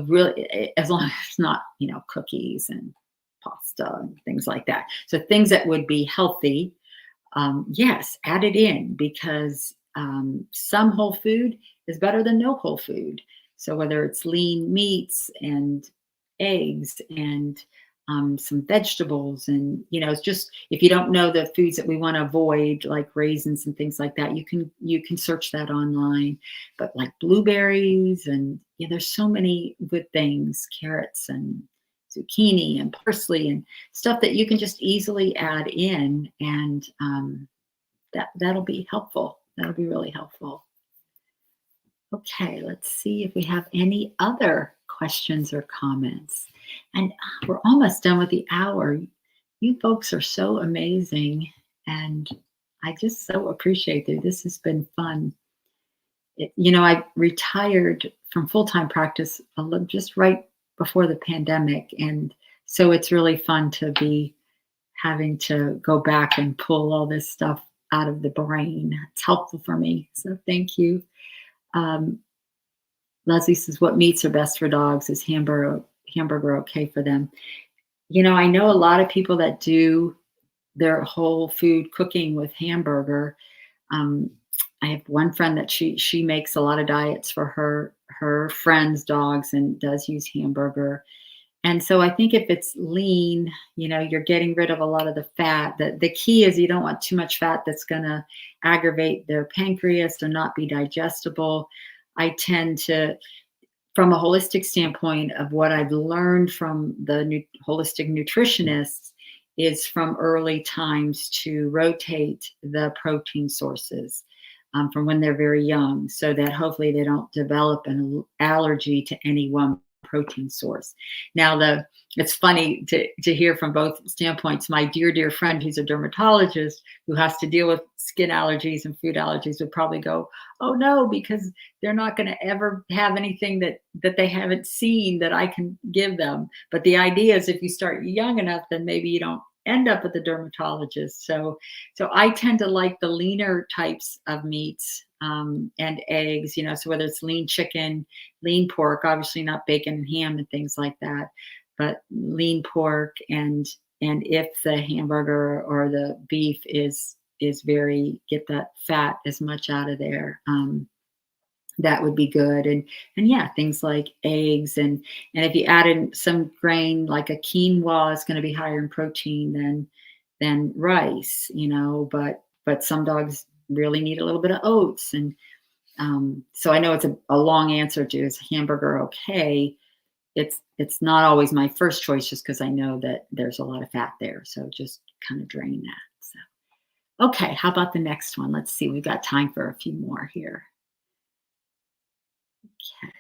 really, as long as it's not, cookies and pasta and things like that. So things that would be healthy, yes, add it in, because some whole food is better than no whole food. So whether it's lean meats and eggs and some vegetables, and it's just, if you don't know the foods that we want to avoid, like raisins and things like that, you can search that online. But like blueberries, and there's so many good things, carrots and zucchini and parsley and stuff that you can just easily add in, and that'll be helpful. That'll be really helpful. Okay, let's see if we have any other questions or comments. And we're almost done with the hour. You folks are so amazing, and I just so appreciate it. This has been fun. I retired from full-time practice just right before the pandemic, and so it's really fun to be having to go back and pull all this stuff out of the brain. It's helpful for me, so thank you. Um, Leslie says, "What meats are best for dogs? Is hamburger okay for them?" I know a lot of people that do their whole food cooking with hamburger. Um, I have one friend that she makes a lot of diets for her friends' dogs and does use hamburger. And so I think if it's lean, you're getting rid of a lot of the fat. The key is you don't want too much fat that's going to aggravate their pancreas or not be digestible. I tend to, from a holistic standpoint of what I've learned from the holistic nutritionists, is from early times to rotate the protein sources from when they're very young so that hopefully they don't develop an allergy to any one protein source. Now, it's funny to hear from both standpoints. My dear friend who's a dermatologist who has to deal with skin allergies and food allergies would probably go, oh no, because they're not going to ever have anything that they haven't seen that I can give them. But the idea is if you start young enough, then maybe you don't end up with a dermatologist. So I tend to like the leaner types of meats and eggs, so whether it's lean chicken, lean pork, obviously not bacon and ham and things like that, but lean pork, and if the hamburger or the beef is very, get that fat as much out of there, that would be good. And yeah, things like eggs, and if you add in some grain like a quinoa is going to be higher in protein than rice, but some dogs really need a little bit of oats. And so I know it's a long answer to, is hamburger okay? It's not always my first choice just because I know that there's a lot of fat there. So just kind of drain that. So okay, how about the next one? Let's see. We've got time for a few more here. Okay.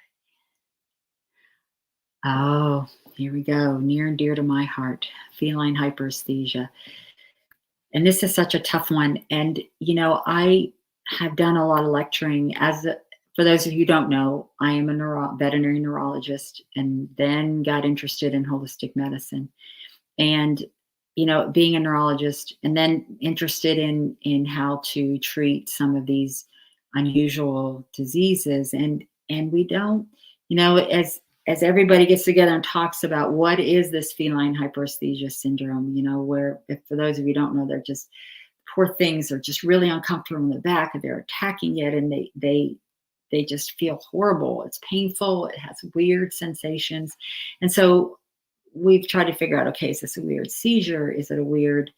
Oh, here we go. Near and dear to my heart, feline hyperesthesia. And this is such a tough one. And, I have done a lot of lecturing for those of you who don't know, I am a veterinary neurologist and then got interested in holistic medicine. And, being a neurologist and then interested in how to treat some of these unusual diseases. And we don't, as everybody gets together and talks about what is this feline hyperesthesia syndrome, where, if for those of you who don't know, they're just poor things are just really uncomfortable in the back and they're attacking it, and they just feel horrible. It's painful. It has weird sensations. And so we've tried to figure out, okay, is this a weird seizure? Is it a weird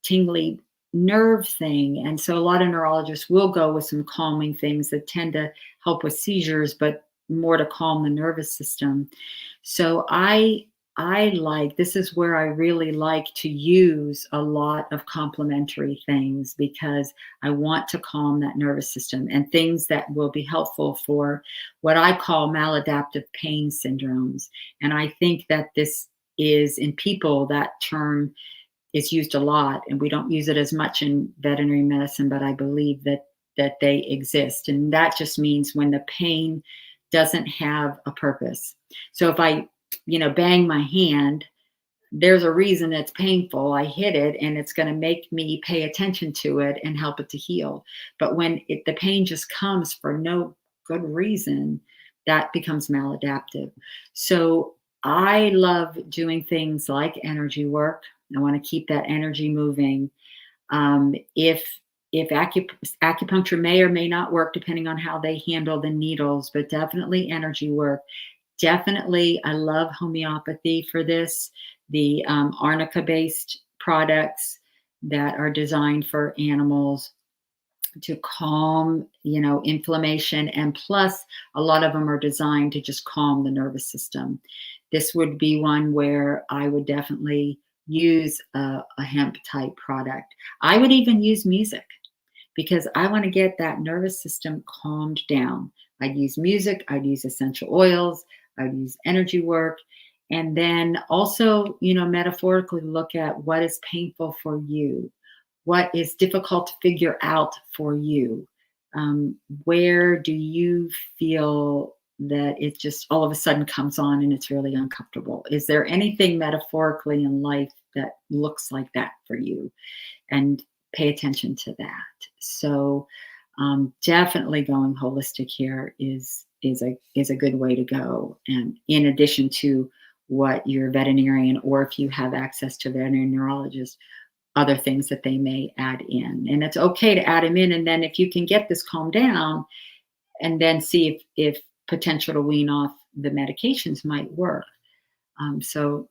tingly nerve thing? And so a lot of neurologists will go with some calming things that tend to help with seizures, but more to calm the nervous system. So this is where I really like to use a lot of complementary things, because I want to calm that nervous system, and things that will be helpful for what I call maladaptive pain syndromes. And I think that this is, in people, that term is used a lot, and we don't use it as much in veterinary medicine, but I believe that they exist. And that just means when the pain doesn't have a purpose. So if I bang my hand, there's a reason it's painful. I hit it and it's going to make me pay attention to it and help it to heal. But when the pain just comes for no good reason, that becomes maladaptive. So I love doing things like energy work. I want to keep that energy moving. If acupuncture may or may not work depending on how they handle the needles, but definitely energy work. Definitely, I love homeopathy for this. The arnica-based products that are designed for animals to calm, inflammation, and plus a lot of them are designed to just calm the nervous system. This would be one where I would definitely use a hemp type product. I would even use music, because I want to get that nervous system calmed down. I'd use music, I'd use essential oils, I'd use energy work, and then also, metaphorically look at what is painful for you, what is difficult to figure out for you. Where do you feel that it just all of a sudden comes on and it's really uncomfortable? Is there anything metaphorically in life that looks like that for you? And pay attention to that. So definitely going holistic here is a good way to go. And in addition to what your veterinarian, or if you have access to a veterinary neurologist, other things that they may add in. And it's okay to add them in. And then if you can get this calmed down and then see if potential to wean off the medications might work. So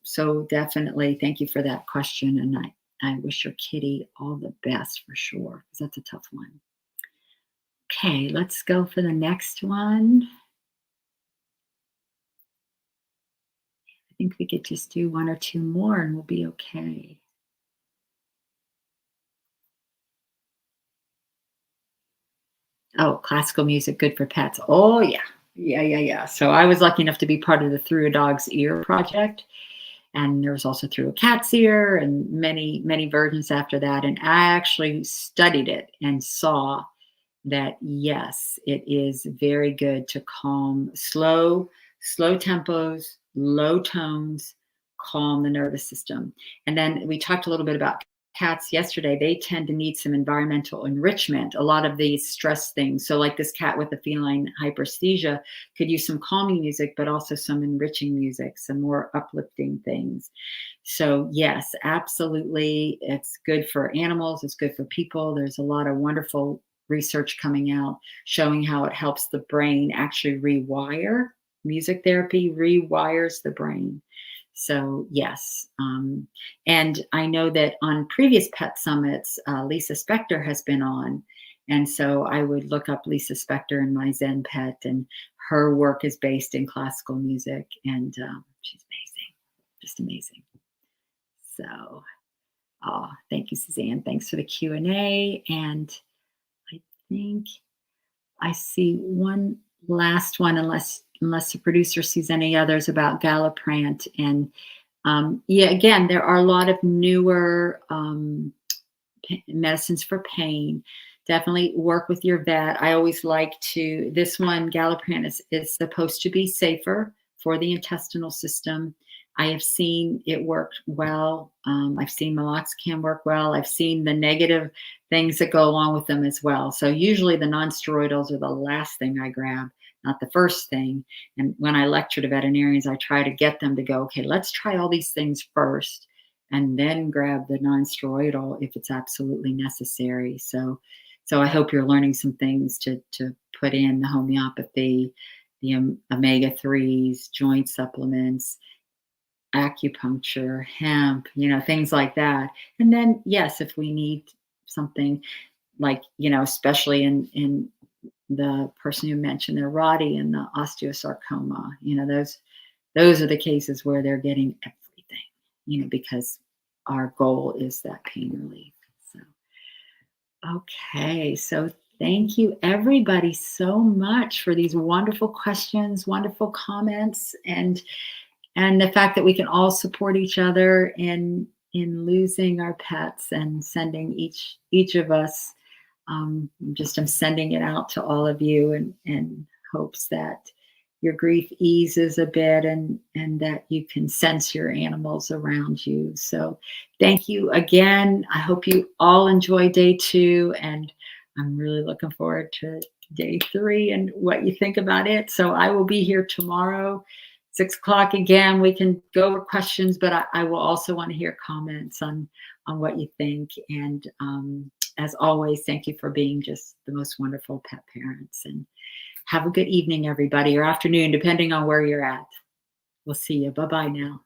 definitely thank you for that question. And I wish your kitty all the best for sure, because that's a tough one. Okay, let's go for the next one. I think we could just do one or two more and we'll be okay. Oh, classical music good for pets. Oh, yeah. Yeah, yeah, yeah. So I was lucky enough to be part of the Through a Dog's Ear project. And there was also Through a Cat's Ear and many, many versions after that. And I actually studied it and saw that, yes, it is very good to calm slow tempos, low tones, calm the nervous system. And then we talked a little bit about cats yesterday. They tend to need some environmental enrichment, a lot of these stress things. So like this cat with the feline hyperesthesia could use some calming music, but also some enriching music, some more uplifting things. So yes, absolutely. It's good for animals. It's good for people. There's a lot of wonderful research coming out showing how it helps the brain actually rewire. Music therapy rewires the brain. So yes, and I know that on previous pet summits, Lisa Spector has been on, and so I would look up Lisa Spector and my Zen pet, and her work is based in classical music, and she's amazing, just amazing. So, oh, thank you, Suzanne. Thanks for the Q&A. And I think I see one last one, unless the producer sees any others about Galliprant. And yeah, again, there are a lot of newer medicines for pain. Definitely work with your vet. I always like to, this one, Galliprant, is supposed to be safer for the intestinal system. I have seen it work well. I've seen meloxicam work well. I've seen the negative things that go along with them as well. So usually the non-steroidals are the last thing I grab, not the first thing. And when I lecture to veterinarians, I try to get them to go, okay, let's try all these things first and then grab the non-steroidal if it's absolutely necessary. So I hope you're learning some things to put in the homeopathy, the omega-3s, joint supplements, acupuncture, hemp, things like that. And then, yes, if we need something like, especially in the person who mentioned their Roddy and the osteosarcoma, those are the cases where they're getting everything, because our goal is that pain relief. So, okay. So thank you everybody so much for these wonderful questions, wonderful comments, and the fact that we can all support each other in losing our pets and sending each of us. I'm sending it out to all of you and hopes that your grief eases a bit and that you can sense your animals around you. So thank you again. I hope you all enjoy day 2, and I'm really looking forward to day 3 and what you think about it. So I will be here tomorrow, 6 o'clock again. We can go over questions, but I will also want to hear comments on what you think. And as always, thank you for being just the most wonderful pet parents. And have a good evening, everybody, or afternoon, depending on where you're at. We'll see you. Bye-bye now.